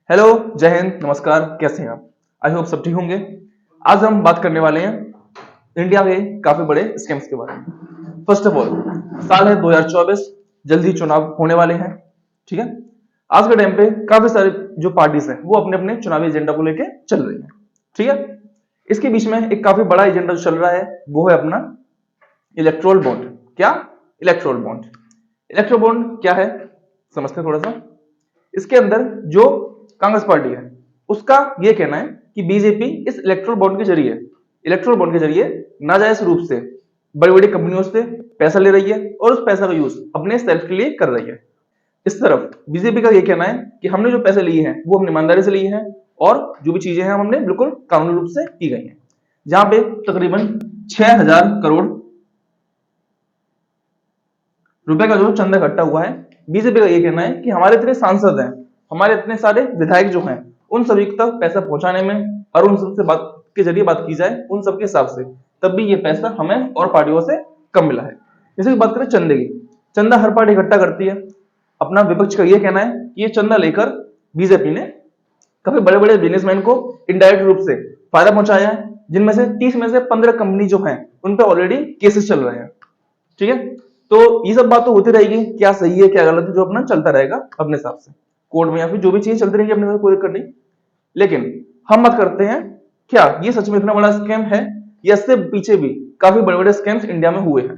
Hello, जय हिंद, नमस्कार। कैसे हैं आप? आई होप सब ठीक होंगे। आज हम बात करने वाले हैं इंडिया के काफी बड़े स्कैम्स के बारे में। फर्स्ट ऑफ ऑल, साल है 2024, जल्द ही चुनाव होने वाले हैं। ठीक है। आज के टाइम पे काफी सारे जो पार्टीज हैं वो अपने अपने चुनावी एजेंडा को लेके चल रही हैं। ठीक है। इसके बीच में एक काफी बड़ा एजेंडा जो चल रहा है वो है अपना इलेक्ट्रोल बॉन्ड। क्या? Electoral bond. इलेक्ट्रोल बॉन्ड क्या है समझते हैं थोड़ा सा। इसके अंदर जो कांग्रेस पार्टी है उसका यह कहना है कि बीजेपी इस इलेक्ट्रोल बॉन्ड के जरिए नाजायज रूप से बड़ी बड़ी कंपनियों से पैसा ले रही है और उस पैसा का यूज अपने सेल्फ के लिए कर रही है। इस तरफ बीजेपी का यह कहना है कि हमने जो पैसे लिए हैं वो हमने ईमानदारी से लिए हैं और जो भी चीजें हैं हमने बिल्कुल कानूनी रूप से की गई हैं। जहां पे तकरीबन 6,000 करोड़ रुपए का जो चंदा इकट्ठा हुआ है, बीजेपी का यह कहना है कि हमारे इतने सांसद हैं, हमारे इतने सारे विधायक जो हैं, उन सभी तक पैसा पहुंचाने में और उन सबसे बात के जरिए बात की जाए उन सबके हिसाब से, तब भी ये पैसा हमें और पार्टियों से कम मिला है। जैसे कि बात करें चंदे की, चंदा हर पार्टी इकट्ठा करती है। अपना विपक्ष का यह कहना है कि ये चंदा लेकर बीजेपी ने काफी बड़े बड़े बिजनेसमैन को इनडायरेक्ट रूप से फायदा पहुंचाया है, जिनमें से 30 में से 15 कंपनी जो हैं उन पर ऑलरेडी केसेस चल रहे हैं। ठीक है। तो ये सब बात तो होती रहेगी, क्या सही है क्या गलत है जो अपना चलता रहेगा अपने हिसाब से कोर्ट में, या फिर जो भी चीज चलती रहेगी अपने कोई दिक्कत नहीं। लेकिन हम बात करते हैं क्या ये सच में इतना बड़ा स्कैम है या इससे पीछे भी काफी बड़े बड़े स्कैम्स इंडिया में हुए हैं।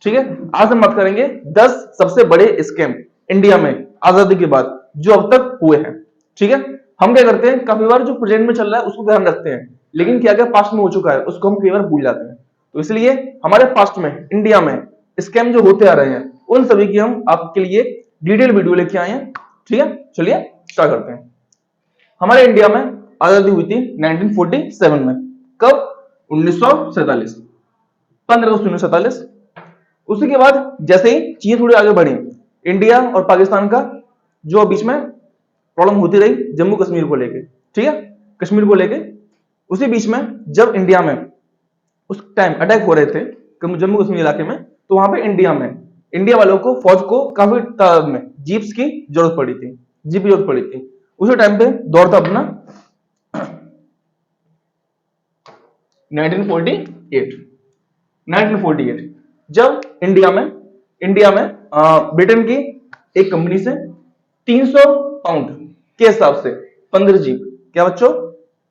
ठीक है। आज हम बात करेंगे 10 सबसे बड़े स्कैम इंडिया में आजादी के बाद जो अब तक हुए हैं। ठीक है। हम क्या करते हैं, काफी बार जो प्रेजेंट में चल रहा है उसको ध्यान रखते हैं, लेकिन क्या क्या पास्ट में हो चुका है उसको हम कई बार भूल जाते हैं। तो इसलिए हमारे पास्ट में इंडिया में स्कैम जो होते आ रहे हैं उन सभी की हम आपके लिए डिटेल वीडियो लेके आए हैं। ठीक है। चलिए स्टार्ट करते हैं। हमारे इंडिया में आजादी हुई थी 1947 में। कब? 1947, 15 अगस्त 1947। उसी के बाद जैसे ही चीजें थोड़ी आगे बढ़ी, इंडिया और पाकिस्तान का जो बीच में प्रॉब्लम होती रही जम्मू कश्मीर को लेके। ठीक है। कश्मीर को लेके उसी बीच में जब इंडिया में उस टाइम अटैक हो रहे थे जम्मू कश्मीर इलाके में, तो वहां पे इंडिया वालों को फौज को काफी तादाद में जीप्स की जरूरत पड़ी थी, जीप की जरूरत पड़ी थी। उसी टाइम पे दौर था अपना 1948 जब इंडिया में ब्रिटेन की एक कंपनी से 300 पाउंड के हिसाब से 15 जीप, क्या बच्चों,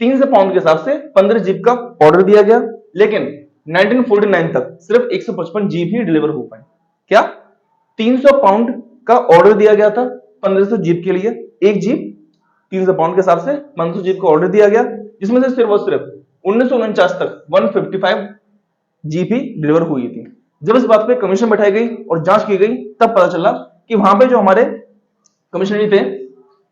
300 पाउंड के हिसाब से 15 जीप का ऑर्डर दिया गया। लेकिन 1949 तक सिर्फ 155 जीप ही डिलीवर हो पाए। क्या? 300 पाउंड का ऑर्डर दिया गया था 1500 जीप के लिए, एक जीप 300 पाउंड के हिसाब से 1500 जीप का ऑर्डर दिया गया, जिसमें से सिर्फ और सिर्फ 1949 तक 155 जीप ही डिलीवर हुई थी। जब इस बात पे कमीशन बैठाई गई और जांच की गई तब पता चला कि वहां पे जो हमारे कमिश्नरी थे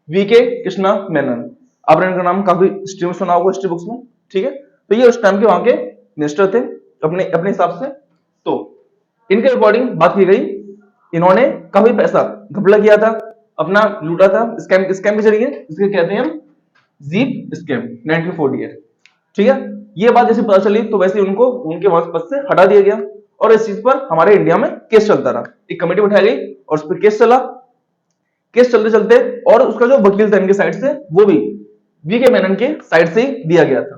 वीके कृष्णा मेनन, आपने इनका नाम काफी हिस्ट्री में सुना होगा, हिस्ट्री बुक्स में। ठीक है। तो ये उस टाइम के वहां के मिनिस्टर थे अपने अपने हिसाब से। तो इनके अकॉर्डिंग बात की गई, इन्होंने काफी पैसा घपला किया था, अपना लूटा था स्कैम के जरिए, इसके कहते हैं हम जीप स्कैम 1948। ठीक है। ये बात जैसे पता चली तो वैसे उनको उनके पद से हटा दिया गया और इस चीज पर हमारे इंडिया में केस चलता रहा। एक कमेटी बैठाई गई और उस पर केस चला। केस चलते चलते और उसका जो वकील था इनके साइड से वो भी वीके मेनन के साइड से ही दिया गया था।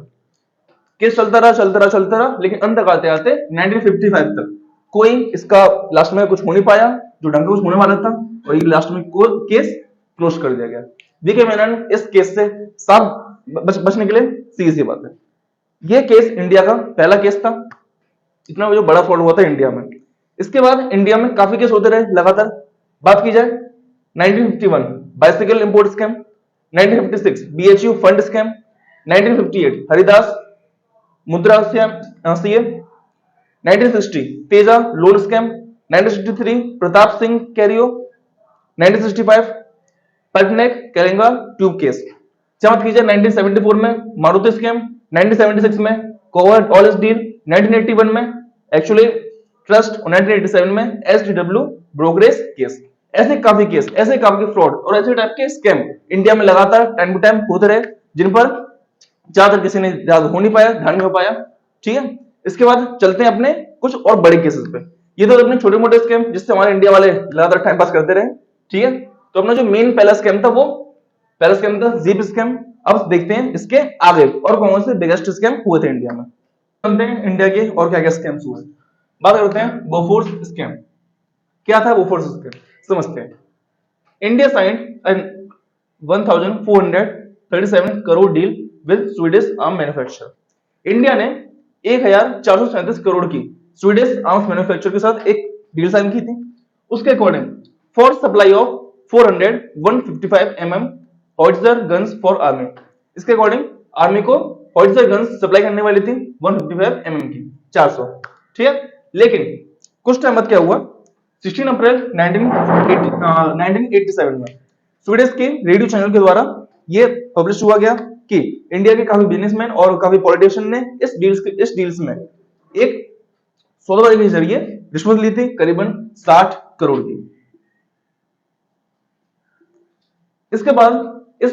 केस चलता रहा, लेकिन अंत तक आते आते 1955 तक कोई इसका लास्ट में कुछ हो नहीं पाया जो ढंग से कुछ होने वाला था, और ये लास्ट में केस क्लोज कर दिया गया। वीके मेनन इस केस से साफ बच निकले, सीधी सी बात है। ये केस इंडिया का पहला केस था, इतना जो बड़ा फ्रॉड हुआ था इंडिया में। इसके बाद इंडिया में काफी केस होते रहे लगातार। बात की जाए 1951 bicycle import scam, 1956 BHU fund scam, 1958 Haridas Mundhra सीए, 1960 तेजा लोन स्कैम, 1963 प्रताप सिंह कैरियो, 1965 पटनेक करेंगा ट्यूब केस। बात की जाए 1974 में मारुति स्कैम, 1976 में कोवर्ट ऑलिस डील, 1981 में एक्चुअली ट्रस्ट और 1987 में एसडीडब्ल्यू ब्रोकरेज केस। ऐसे काफी फ्रॉड और ऐसे टाइप के स्कैम इंडिया में लगातार टाइम टू टाइम होते रहे, जिन पर ज्यादातर किसी ने ज्यादा हो नहीं पाया, ध्यान नहीं हो पाया। ठीक है। इसके बाद चलते हैं अपने कुछ और बड़े केसेस पे। ये तो अपने छोटे मोटे स्कैम जिससे हमारे इंडिया वाले लगातार टाइम पास करते रहे। ठीक है। तो अपना जो मेन पहला स्कैम था वो पहला स्कैम था जीप स्कैम। अब देखते हैं इसके आगे और कौन से बिगेस्ट स्कैम हुए थे इंडिया में। जानते हैं इंडिया के और क्या क्या स्कैम्स हुए। बात करते हैं बोफोर्स स्कैम। क्या था बोफोर्स स्कैम, समझते हैं। India signed 1437 crore deal with Swedish arm manufacturer. India ने 1437 करोड़ की स्वीडिश आर्म्स मैन्युफैक्चरर के साथ एक डील साइन की थी। उसके according for supply of 400 155 mm howitzer guns for army. इसके अकॉर्डिंग आर्मी को हॉइट्जर गन्स सप्लाई करने वाली थी 155 mm की, 400, ठीक है। लेकिन कुछ टाइम बाद क्या हुआ, 16 अप्रैल 1987 में स्वीडिश के रेडियो चैनल के द्वारा ये पब्लिश हुआ गया कि इंडिया के काफी बिजनेसमैन और काफी पॉलिटिशियन ने इस डील्स में एक सौदेबाजी के जरिए रिश्वत ली थी करीबन 60 करोड़ की। इसके बाद इस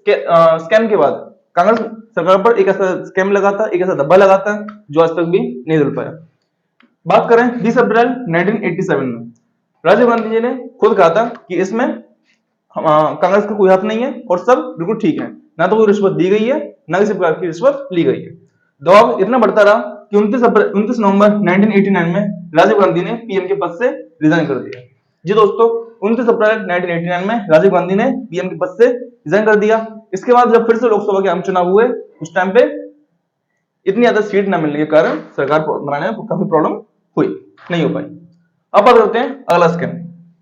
स्कैम के बाद कांग्रेस सरकार पर एक ऐसा स्कैम लगा था, एक ऐसा धब्बा लगा था जो आज तक भी नहीं धुल पाया। बात करें 20 अप्रैल 1987 में राजीव गांधी जी ने खुद कहा था कि इसमें कांग्रेस का कोई हाथ नहीं है और सब बिल्कुल ठीक है, ना तो कोई रिश्वत दी गई है ना किसी प्रकार की रिश्वत ली गई है। दबाव इतना बढ़ता रहा कि 29 नवंबर 1989 में राजीव गांधी ने पीएम के पद से रिजाइन कर दिया। जी दोस्तों, 29 अप्रैल 1989 में राजीव गांधी ने पीएम के पद से रिजाइन कर दिया। इसके बाद जब फिर से लोकसभा के आम चुनाव हुए, उस टाइम पे इतनी ज्यादा सीट न मिलने के कारण सरकार बनाने में काफी प्रॉब्लम हुई, नहीं हो पाई। अब बात करते हैं अगला scam,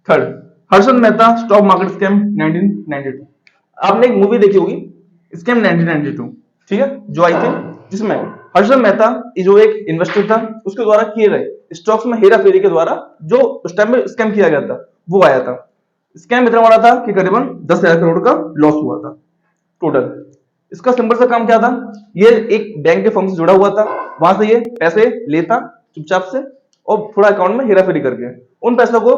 third, Harshad Mehta stock market scam 1992। आपने एक मूवी देखी होगी स्कैम 1992, ठीक है, जो आई थी, जिसमें हर्षद मेहता जो एक इन्वेस्टर था उसके द्वारा किए गए स्टॉक्स में हेरा फेरी के द्वारा जो उस टाइम में स्कैम किया गया था वो आया था। स्कैम इतना बड़ा था कि करीबन 10,000 करोड़ का लॉस हुआ था टोटल। इसका सिंपल सा काम क्या था, ये एक बैंक के फर्म से जुड़ा हुआ था, वहां से ये पैसे लेता चुपचाप से और थोड़ा अकाउंट में हेरा फेरी करके उन पैसों को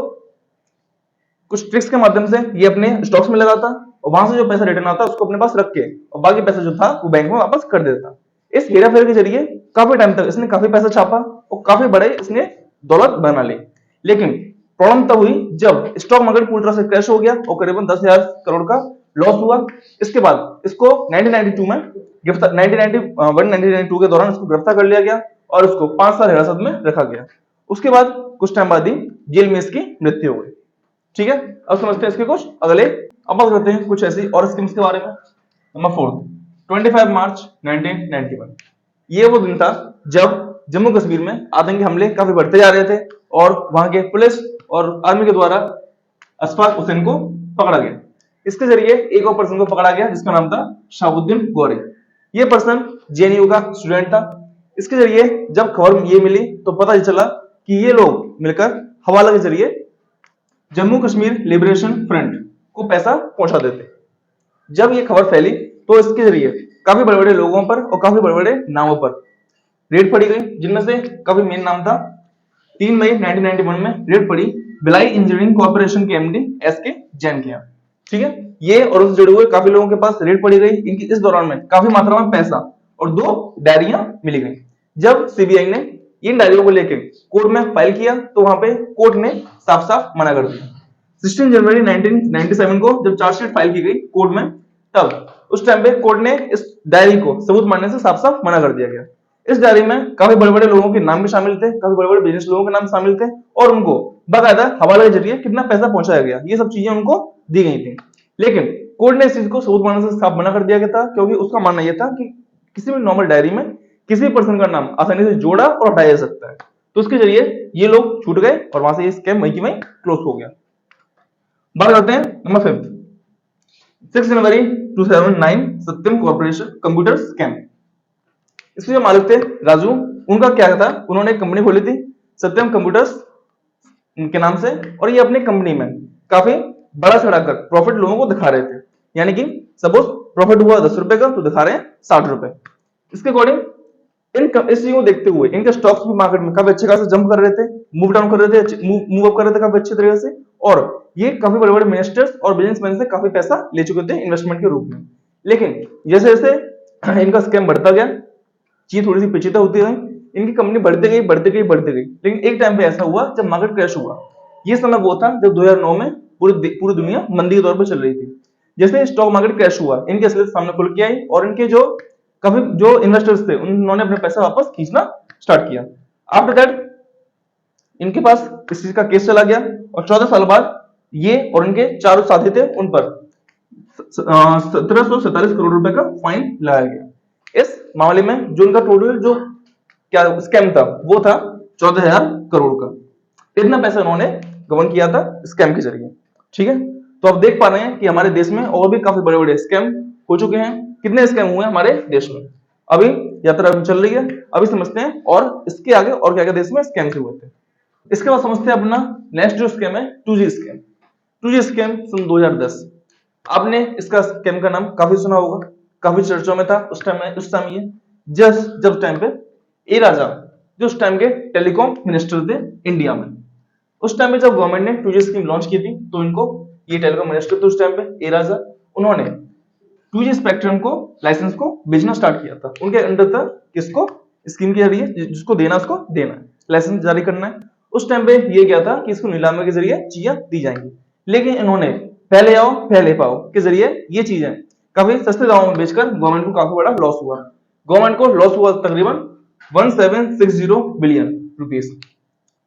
कुछ ट्रिक्स के माध्यम से ये अपने स्टॉक्स में लगाता और वहां से जो पैसा रिटर्न आता उसको अपने पास रख के और बाकी पैसा जो था वो बैंक में वापस कर देता। इस हेरा फेरी के जरिए काफी टाइम तक इसने काफी पैसा छापा और काफी बड़े इसने दौलत बना ली। लेकिन प्रॉब्लम तब हुई जब स्टॉक मार्केट पूरी तरह से क्रैश हो गया और करीबन 10,000 करोड़ का लॉस हुआ। इसके बाद इसको 1992 में गिरफ्तार 1992 के दौरान इसको गिरफ्तार कर लिया गया और उसको 5 साल हिरासत में रखा गया। उसके बाद कुछ टाइम बाद ही जेल में इसकी मृत्यु हो गई, ठीक है। अब समझते हैं इसके कुछ अगले, अब बात करते हैं कुछ ऐसी और स्कीम्स के बारे में। नंबर 4, 25 मार्च 1991। ये वो दिन था जब जम्मू कश्मीर में आतंकी हमले काफी बढ़ते जा रहे थे और वहां के पुलिस और आर्मी के द्वारा अशफाक हुसैन को पकड़ा गया। इसके जरिए एक और पर्सन को पकड़ा गया जिसका नाम था शहाबुद्दीन गौरी। ये पर्सन जेएनयू का स्टूडेंट था। इसके जरिए जब खबर ये मिली तो पता चला कि ये लोग मिलकर हवाला के जरिए जम्मू कश्मीर लिबरेशन फ्रंट को पैसा पहुंचा देते। जब ये खबर फैली तो इसके जरिए काफी बड़े बड़े लोगों पर और काफी बड़े बड़े नामों पर रेड पड़ी गई, जिनमें से काफी मेन नाम था 3 मई 1991 में रेड पड़ी भिलाई इंजीनियरिंग कॉर्पोरेशन के एमडी एसके जैन के यहाँ, ठीक है। ये और उससे जुड़े हुए काफी लोगों के पास रेड पड़ी गई। इनकी इस दौरान में काफी मात्रा में पैसा और 2 डायरियां मिली गई। जब सीबीआई ने इन डायरियों को लेकर कोर्ट में फाइल किया तो वहां पे कोर्ट ने साफ साफ मना कर दिया। 16 जनवरी 1997 को जब चार्जशीट फाइल की गई कोर्ट में, तब उस टाइम पे कोर्ट ने इस डायरी को सबूत मानने से साफ साफ मना कर दिया गया। इस डायरी में काफी बड़े बड़े लोगों के नाम भी शामिल थे, काफी बड़े बड़े बिजनेस लोगों के नाम शामिल थे और उनको बाकायदा हवाले के जरिए कितना पैसा पहुंचाया गया ये सब चीजें उनको दी गई थी। लेकिन कोर्ट ने इस चीज को सबूत मानने से साफ मना कर दिया गया था, क्योंकि उसका मानना यह था कि किसी भी नॉर्मल डायरी में किसी पर्सन का नाम आसानी से जोड़ा और हटाया जा सकता है। तो उसके जरिए ये लोग छूट गए और वहां से ये स्कैम वहीं की वहीं क्लोज हो गया। बात करते हैं नंबर 5, 6 जनवरी 2009 सत्यम कॉर्पोरेशन कंप्यूटर स्कैम। इसके जो मालिक थे राजू, उनका क्या था, उन्होंने एक कंपनी खोली थी सत्यम कंप्यूटर्स के नाम से और ये अपनी कंपनी में काफी बड़ा चढ़ाकर प्रॉफिट लोगों को दिखा रहे थे। यानी कि सपोज प्रॉफिट हुआ 10 रुपए का तो दिखा रहे हैं 60 रुपए। इसके अकॉर्डिंग इस चीज को देखते हुए इनके स्टॉक्स भी मार्केट में काफी अच्छे खासे जंप कर रहे थे, मूव डाउन कर रहे थे, मूव अप कर रहे थे काफी अच्छे तरीके से और ये काफी बड़े बड़े मिनिस्टर्स और बिजनेसमैन से काफी पैसा ले चुके थे इन्वेस्टमेंट के रूप में। लेकिन जैसे जैसे इनका स्कैम बढ़ता गया, चीज थोड़ी सी पेचीदा होती गई, इनकी कंपनी बढ़ती गई बढ़ती गई बढ़ती गई। लेकिन एक टाइम पे ऐसा हुआ जब मार्केट क्रैश हुआ। ये समय वो था जब 2009 में पूरी दुनिया मंदी के दौर पर चल रही थी। जैसे स्टॉक मार्केट क्रैश हुआ, इनके असलियत सामने खुल के आई और इनके जो काफी जो इन्वेस्टर्स थे उन्होंने अपने पैसा वापस खींचना स्टार्ट किया। आफ्टर दैट इनके पास इस चीज का केस चला गया और 14 साल बाद ये और इनके चारों साथी थे उन पर 1747 करोड़ रुपए का फाइन लगाया गया। इस मामले में जो उनका टोटल जो क्या स्कैम था वो था 14,000 करोड़ का। इतना पैसा उन्होंने गबन किया था स्कैम के जरिए। ठीक है, तो आप देख पा रहे हैं कि हमारे देश में और भी काफी बड़े बड़े स्कैम हो चुके हैं। कितने स्कैम हुए हमारे देश में, अभी यात्रा चल रही है, अभी समझते हैं और इसके आगे और क्या क्या देश में स्कैम से हुए थे। इसके बाद समझते हैं अपना नेक्स्ट जो स्कैम है 2G स्कैम। 2G स्कैम सन 2010। आपने इसका स्कैम का नाम काफी सुना होगा, काफी चर्चा में था उस टाइम ये जब टाइम पे ए राजा जो उस टाइम के टेलीकॉम मिनिस्टर थे इंडिया में, उस टाइम पे जब गवर्नमेंट ने 2G स्कीम लॉन्च की थी तो इनको ये टेलीकॉम मिनिस्टर थे उस टाइम पे ए राजा, उन्होंने 2G स्पेक्ट्रम को लाइसेंस को बेचना स्टार्ट किया था। उनके अंडर था किसको स्कीम के जरिए जिसको देना उसको देना है, लाइसेंस जारी करना है। उस टाइम पे ये क्या था कि इसको नीलामी के जरिए चीजें दी जाएंगी, लेकिन इन्होंने पहले आओ पहले पाओ के जरिए ये चीजें काफी सस्ते दामों में बेचकर गवर्नमेंट को काफी बड़ा लॉस हुआ। गवर्नमेंट को लॉस हुआ तकरीबन 1760 बिलियन रुपीस।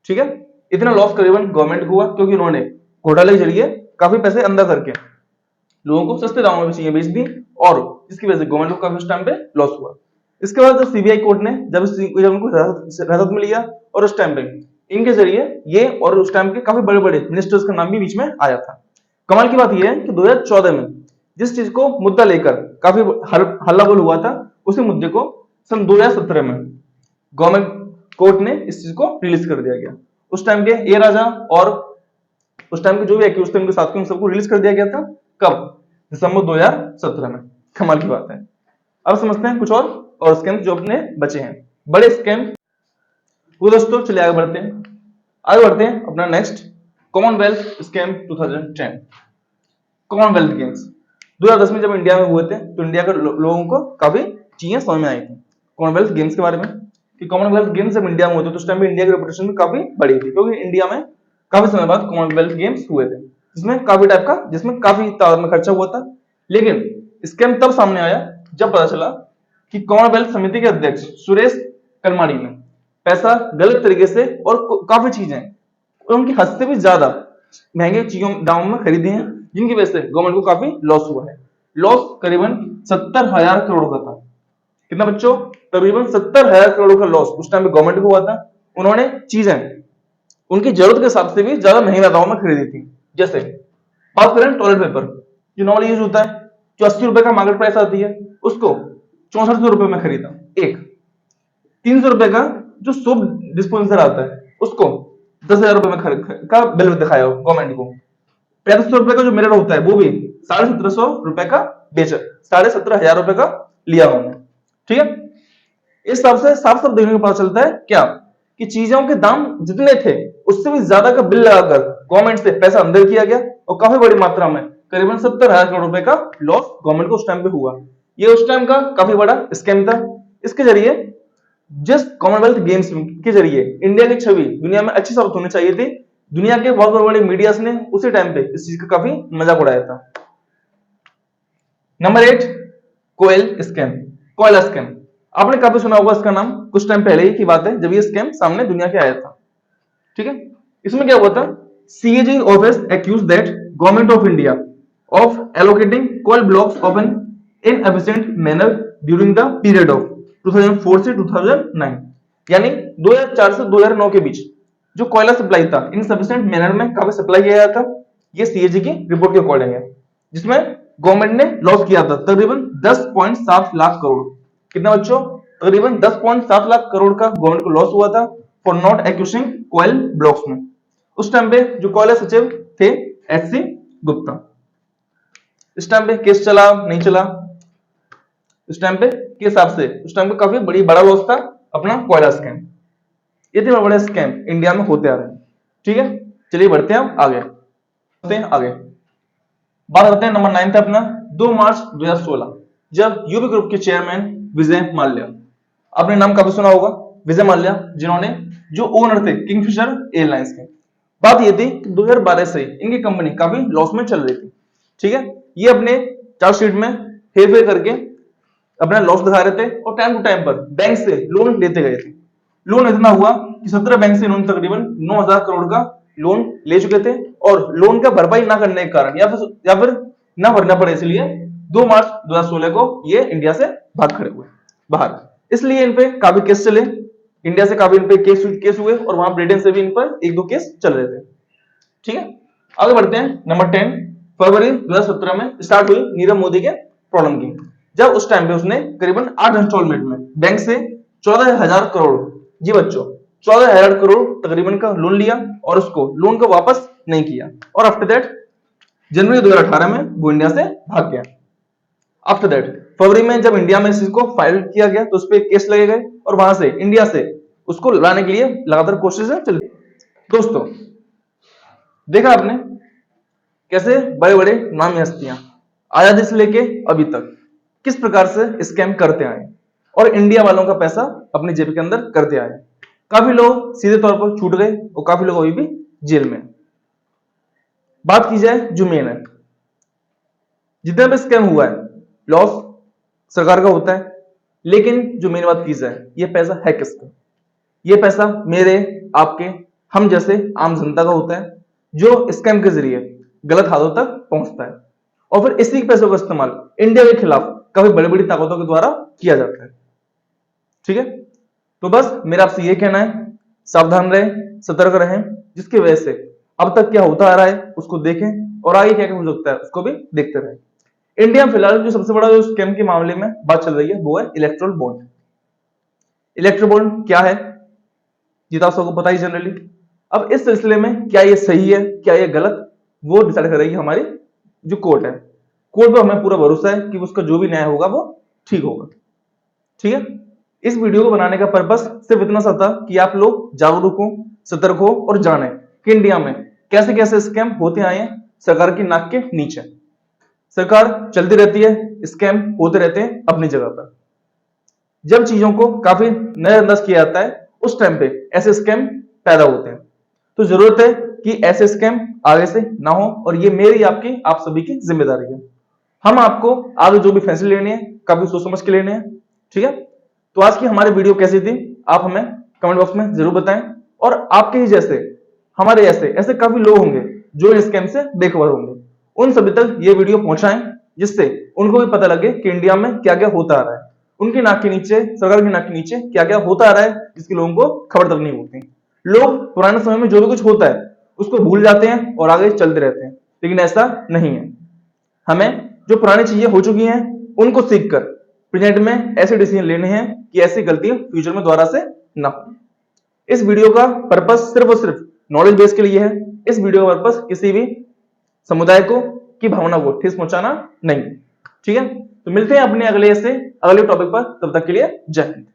ठीक है, इतना लॉस करीबन गवर्नमेंट को हुआ क्योंकि उन्होंने घोटाले के जरिए काफी पैसे अंदर करके लोगों को सस्ते दामों में चीजें बेच दी और इसकी वजह से गवर्नमेंट को काफी उस टाइम पे लॉस हुआ। इसके बाद जब सीबीआई कोर्ट ने जब उनको हिरासत में लिया और उस टाइम पे इनके जरिए ये और उस टाइम के काफी बड़े बड़े मिनिस्टर्स का नाम भी बीच में आया था। कमाल की बात यह है कि 2014 में जिस चीज को मुद्दा लेकर काफी हल्ला बोल हुआ था, उसी मुद्दे को सन 2017 में गवर्नमेंट कोर्ट ने इस चीज को रिलीज कर दिया गया। उस टाइम के ए राजा और उस टाइम के जो भी एक्यूज थे उनके साथियों सबको रिलीज कर दिया गया था। कब? दिसंबर 2017 में। कमाल की बात है। अब समझते हैं कुछ और स्कैम जो अपने बचे हैं बड़े स्कैम वो। दोस्तों चलिए आगे बढ़ते हैं अपना next Commonwealth scam 2010। Commonwealth games 2010 में जब इंडिया में हुए थे तो इंडिया के लोगों को काफी चीजें समझ में आई थी कॉमनवेल्थ गेम्स के बारे में कि कॉमनवेल्थ गेम्स जब इंडिया में हुए थे तो उस टाइम में इंडिया की रेपुटेशन भी काफी बड़ी थी क्योंकि इंडिया में काफी समय बाद कॉमनवेल्थ गेम्स हुए थे जिसमें काफी तादाद में खर्चा हुआ था। लेकिन स्कैम तब सामने आया जब पता चला कि कॉमनवेल्थ समिति के अध्यक्ष सुरेश कलमाडी ने पैसा गलत तरीके से और काफी चीजें उनकी हद से भी ज्यादा महंगे चीजों दामों में खरीदी हैं जिनकी वजह से गवर्नमेंट को काफी लॉस हुआ है। लॉस करीबन 70,000 करोड़ का था। कितना बच्चों? तकरीबन 70,000 करोड़ का लॉस उस टाइम पे गवर्नमेंट को हुआ था। उन्होंने चीजें उनकी जरूरत के हिसाब से भी ज्यादा महंगे दामों में खरीदी थी। जैसे बात करें टॉयलेट पेपर जो नॉर्मली यूज होता है, जो 80 रुपए का मार्केट प्राइस आती है उसको 6400 रुपए में खरीदा एक। 300 रुपए का जो सोप डिस्पोजर आता है उसको 10,000 रुपए में का बिल दिखाया गवर्नमेंट को। 3500 रुपए का जो मिरर होता है वो भी 1750 रुपए का बेचा, 17,500 रुपए का लिया उन्होंने। ठीक है, इस हिसाब से साफ साफ देखने को पता चलता है क्या कि चीजों के दाम जितने थे उससे भी ज्यादा का बिल लगाकर गवर्नमेंट से पैसा अंदर किया गया और काफी बड़ी मात्रा में करीबन 70,000 करोड़ रुपए का लॉस गवर्नमेंट को उस टाइम पे हुआ। ये उस टाइम का काफी बड़ा स्कैम था। इसके जरिए जिस कॉमनवेल्थ गेम्स के जरिए इंडिया की छवि दुनिया में अच्छी साबित होनी चाहिए थी, दुनिया के बहुत बड़े मीडियास ने उसी टाइम पे इस चीज का काफी मजाक उड़ाया था। नंबर 8 कोयल स्कैम, कोयला स्कैम। आपने काफी सुना होगा इसका नाम, कुछ टाइम पहले ही की बात है जब ये स्कैम सामने दुनिया के आया था। ठीक है, इसमें क्या हुआ था? CAG office accuse that government of India of allocating coal blocks of an inefficient manner during the period of 2004 से 2009, यानी 2004 से 2009 के बीच जो कोयला सप्लाई था इनसफिशिएंट मैनर में काफी सप्लाई किया गया था। ये CAG की रिपोर्ट के अकॉर्डिंग है जिसमें गवर्नमेंट ने लॉस किया था तकरीबन 10.7 लाख करोड़। कितना बच्चों? तकरीबन 10.7 लाख करोड़ का गवर्नमेंट को लॉस हुआ था for not accusing coal blocks में। उस टाइम पे जो कोयला सचिव थे HC गुप्ता। इस टाइम पे केस चला नहीं चला, इस टाइम पे के हिसाब से उस टाइम पे काफी बड़ा लॉस था अपना कोयला स्कैम। ये थे बड़े स्कैम इंडिया में होते आ रहे हैं। ठीक है, चलिए बढ़ते हैं आगे। बात करते हैं नंबर 9 था अपना 2 मार्च 2016 जब यूबी ग्रुप के चेयरमैन विजय माल्या, आपने नाम काफी सुना होगा विजय माल्या, जिन्होंने जो ओनर थे किंगफिशर एयरलाइंस के। बात ये थी कि 2012 से इनकी कंपनी काफी लॉस में चल रही थी। ठीक है, ये अपने चार्जशीट में हेर फेर करके अपना लॉस दिखा रहे थे और टाइम टू टाइम पर बैंक से लोन लेते गए थे। लोन इतना हुआ कि 17 बैंक से इन्होंने तकरीबन 9,000 करोड़ का लोन ले चुके थे और लोन का भरपाई ना करने के कारण या फिर ना भरना पड़े इसलिए 2 मार्च 2016 को ये इंडिया से भाग खड़े हुए बाहर। इसलिए इन पे काफी केस चले, इंडिया से काफी इन पे केस हुए और वहां ब्रिटेन से भी इन पर 1-2 केस चल रहे थे। ठीक है, आगे बढ़ते हैं। नंबर 10, फरवरी 2017 में स्टार्ट हुई नीरव मोदी के प्रॉब्लम की, जब उस टाइम पे उसने करीबन 8 इंस्टॉलमेंट में बैंक से 14,000 करोड़, जी बच्चों 14,000 करोड़ तकरीबन का लोन लिया और उसको लोन को वापस नहीं किया और आफ्टर दैट जनवरी 2018 में वो इंडिया से भाग गया। आफ्टर दैट फरवरी में जब इंडिया में इसको फाइल किया गया तो उस पर केस लगे गए और वहां से इंडिया से उसको लाने के लिए लगातार कोशिशें चली। दोस्तों देखा आपने कैसे बड़े बड़े नामी हस्तियां आजादी से लेके अभी तक किस प्रकार से स्कैम करते आए और इंडिया वालों का पैसा अपनी जेब के अंदर करते आए। काफी लोग सीधे तौर पर छूट गए और काफी लोग अभी भी जेल में। बात की जाए जो मेन है, जितना भी स्कैम हुआ है लॉस सरकार का होता है, लेकिन जो मेन बात की जाए ये पैसा है किसका? ये पैसा मेरे आपके हम जैसे आम जनता का होता है जो स्कैम के जरिए गलत हाथों तक पहुंचता है और फिर इसी पैसों का इस्तेमाल इंडिया के खिलाफ काफी बड़ी बड़ी ताकतों के द्वारा किया जाता है। ठीक है, तो बस मेरा आपसे ये कहना है, सावधान रहें, सतर्क रहें, जिसकी वजह से अब तक क्या होता आ रहा है उसको देखें और आगे क्या क्या हो सकता है उसको भी देखते रहें। इंडिया में फिलहाल जो सबसे बड़ा जो स्कैम के मामले में बात चल रही है वो है इलेक्ट्रल बॉन्ड। इलेक्ट्रल बॉन्ड क्या है ये तो आप सबको पता ही जनरली। अब इस सिलसिले में क्या ये सही है क्या ये गलत, वो डिसाइड करेगी हमारी जो कोर्ट है। कोर्ट पर हमें पूरा भरोसा है कि उसका जो भी न्याय होगा वो ठीक होगा। ठीक है, इस वीडियो को बनाने का पर्पस सिर्फ इतना सा था कि आप लोग जागरूक हो, सतर्क हो और जाने कि इंडिया में कैसे कैसे स्कैम होते आए हैं सरकार की नाक के नीचे। सरकार चलती रहती है, स्कैम होते रहते हैं अपनी जगह पर। जब चीजों को काफी नजरअंदाज किया जाता है उस टाइम पे ऐसे स्कैम पैदा होते हैं। तो जरूरत है कि ऐसे स्कैम आगे से ना हो और ये मेरी आपकी आप सभी की जिम्मेदारी है। हम आपको आगे जो भी फैसले लेने हैं काफी सोच समझ के लेने हैं। ठीक है, तो आज की हमारी वीडियो कैसी थी आप हमें कमेंट बॉक्स में जरूर बताएं और आपके ही जैसे हमारे ऐसे काफी लोग होंगे जो इन स्कैम से बेखबर होंगे, उन सभी तक ये वीडियो पहुंचाएं जिससे उनको भी पता लगे कि इंडिया में क्या क्या होता आ रहा है, उनकी नाक के नीचे, सरकार की नाक के नीचे क्या क्या होता आ रहा है जिसकी लोगों को खबर तक नहीं होती। लोग पुराने समय में जो भी कुछ होता है उसको भूल जाते हैं और आगे चलते रहते हैं, लेकिन ऐसा नहीं है। हमें जो पुरानी चीजें हो चुकी हैं उनको सीखकर प्रेजेंट में ऐसे डिसीजन लेने हैं कि ऐसी गलतियां फ्यूचर में दोबारा से ना हो। इस वीडियो का पर्पस सिर्फ और सिर्फ नॉलेज बेस के लिए है। इस वीडियो का पर्पस किसी भी समुदाय को की भावना को ठेस पहुंचाना नहीं। ठीक है, तो मिलते हैं अपने अगले टॉपिक पर, तब तक के लिए जय हिंद।